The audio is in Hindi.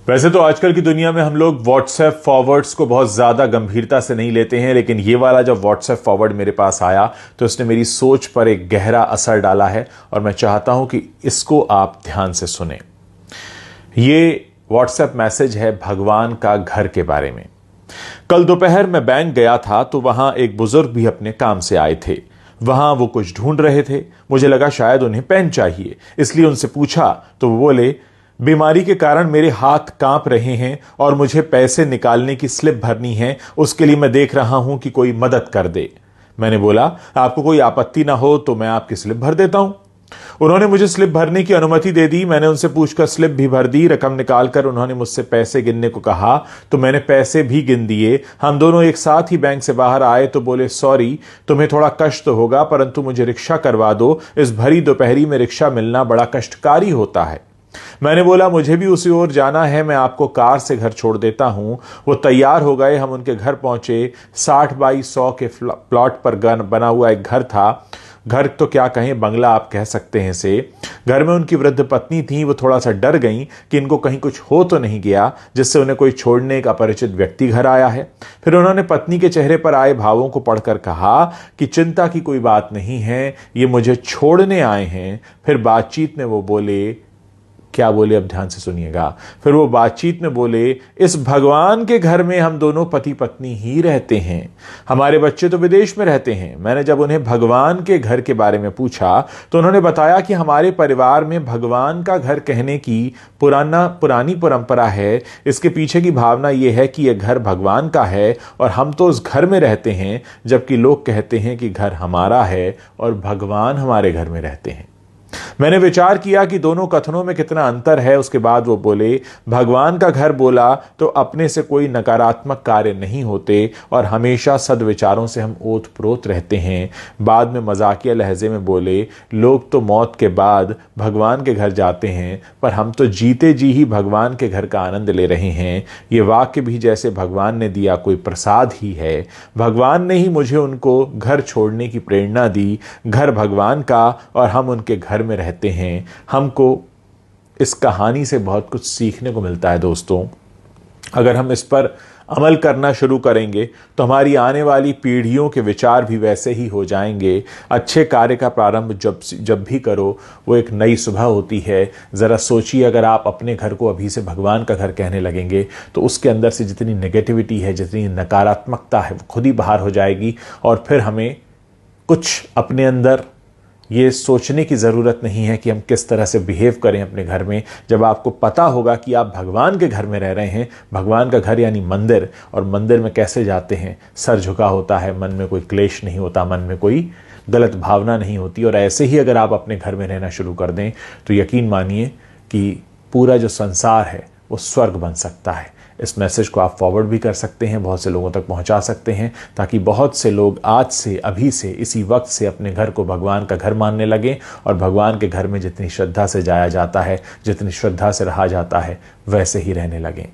वैसे तो आजकल की दुनिया में हम लोग व्हाट्सएप फॉरवर्ड्स को बहुत ज़्यादा गंभीरता से नहीं लेते हैं, लेकिन ये वाला जब व्हाट्सएप फॉरवर्ड मेरे पास आया तो इसने मेरी सोच पर एक गहरा असर डाला है और मैं चाहता हूं कि इसको आप ध्यान से सुने। ये व्हाट्सएप मैसेज है भगवान का घर के बारे में। कल दोपहर मैं बैंक गया था तो वहां एक बुजुर्ग भी अपने काम से आए थे। वहां वो कुछ ढूंढ रहे थे। मुझे लगा शायद उन्हें पेन चाहिए, इसलिए उनसे पूछा तो वो बोले, बीमारी के कारण मेरे हाथ कांप रहे हैं और मुझे पैसे निकालने की स्लिप भरनी है, उसके लिए मैं देख रहा हूं कि कोई मदद कर दे। मैंने बोला, आपको कोई आपत्ति ना हो तो मैं आपकी स्लिप भर देता हूं। उन्होंने मुझे स्लिप भरने की अनुमति दे दी। मैंने उनसे पूछकर स्लिप भी भर दी। रकम निकालकर उन्होंने मुझसे पैसे गिनने को कहा तो मैंने पैसे भी गिन दिए। हम दोनों एक साथ ही बैंक से बाहर आए तो बोले, सॉरी, तुम्हें थोड़ा कष्ट होगा परंतु मुझे रिक्शा करवा दो, इस भरी दोपहरी में रिक्शा मिलना बड़ा कष्टकारी होता है। मैंने बोला, मुझे भी उसी ओर जाना है, मैं आपको कार से घर छोड़ देता हूं। वो तैयार हो गए। हम उनके घर पहुंचे। 60 बाई 100 के प्लॉट पर बना हुआ एक घर था। घर तो क्या कहें, बंगला आप कह सकते हैं इसे। घर में उनकी वृद्ध पत्नी थी। वो थोड़ा सा डर गई कि इनको कहीं कुछ हो तो नहीं गया जिससे उन्हें कोई छोड़ने एक अपरिचित व्यक्ति घर आया है। फिर उन्होंने पत्नी के चेहरे पर आए भावों को पढ़कर कहा कि चिंता की कोई बात नहीं है, ये मुझे छोड़ने आए हैं। फिर बातचीत में वो बोले, क्या बोले अब ध्यान से सुनिएगा। फिर वो बातचीत में बोले, इस भगवान के घर में हम दोनों पति पत्नी ही रहते हैं, हमारे बच्चे तो विदेश में रहते हैं। मैंने जब उन्हें भगवान के घर के बारे में पूछा तो उन्होंने बताया कि हमारे परिवार में भगवान का घर कहने की पुरानी परंपरा है। इसके पीछे की भावना यह है कि यह घर भगवान का है और हम तो उस घर में रहते हैं, जबकि लोग कहते हैं कि घर हमारा है और भगवान हमारे घर में रहते हैं। मैंने विचार किया कि दोनों कथनों में कितना अंतर है। उसके बाद वो बोले, भगवान का घर बोला तो अपने से कोई नकारात्मक कार्य नहीं होते और हमेशा सद्विचारों से हम ओतप्रोत रहते हैं। बाद में मजाकिया लहजे में बोले, लोग तो मौत के बाद भगवान के घर जाते हैं पर हम तो जीते जी ही भगवान के घर का आनंद ले रहे हैं। ये वाक्य भी जैसे भगवान ने दिया कोई प्रसाद ही है। भगवान ने ही मुझे उनको घर छोड़ने की प्रेरणा दी। घर भगवान का और हम उनके घर में रहते हैं। हमको इस कहानी से बहुत कुछ सीखने को मिलता है दोस्तों। अगर हम इस पर अमल करना शुरू करेंगे तो हमारी आने वाली पीढ़ियों के विचार भी वैसे ही हो जाएंगे। अच्छे कार्य का प्रारंभ जब भी करो वो एक नई सुबह होती है। ज़रा सोचिए, अगर आप अपने घर को अभी से भगवान का घर कहने लगेंगे तो उसके अंदर से जितनी नेगेटिविटी है, जितनी नकारात्मकता है, वो खुद ही बाहर हो जाएगी और फिर हमें कुछ अपने अंदर ये सोचने की ज़रूरत नहीं है कि हम किस तरह से बिहेव करें अपने घर में। जब आपको पता होगा कि आप भगवान के घर में रह रहे हैं, भगवान का घर यानी मंदिर, और मंदिर में कैसे जाते हैं, सर झुका होता है, मन में कोई क्लेश नहीं होता, मन में कोई गलत भावना नहीं होती। और ऐसे ही अगर आप अपने घर में रहना शुरू कर दें तो यकीन मानिए कि पूरा जो संसार है वो स्वर्ग बन सकता है। इस मैसेज को आप फॉरवर्ड भी कर सकते हैं, बहुत से लोगों तक पहुंचा सकते हैं, ताकि बहुत से लोग आज से, अभी से, इसी वक्त से अपने घर को भगवान का घर मानने लगें और भगवान के घर में जितनी श्रद्धा से जाया जाता है, जितनी श्रद्धा से रहा जाता है, वैसे ही रहने लगें।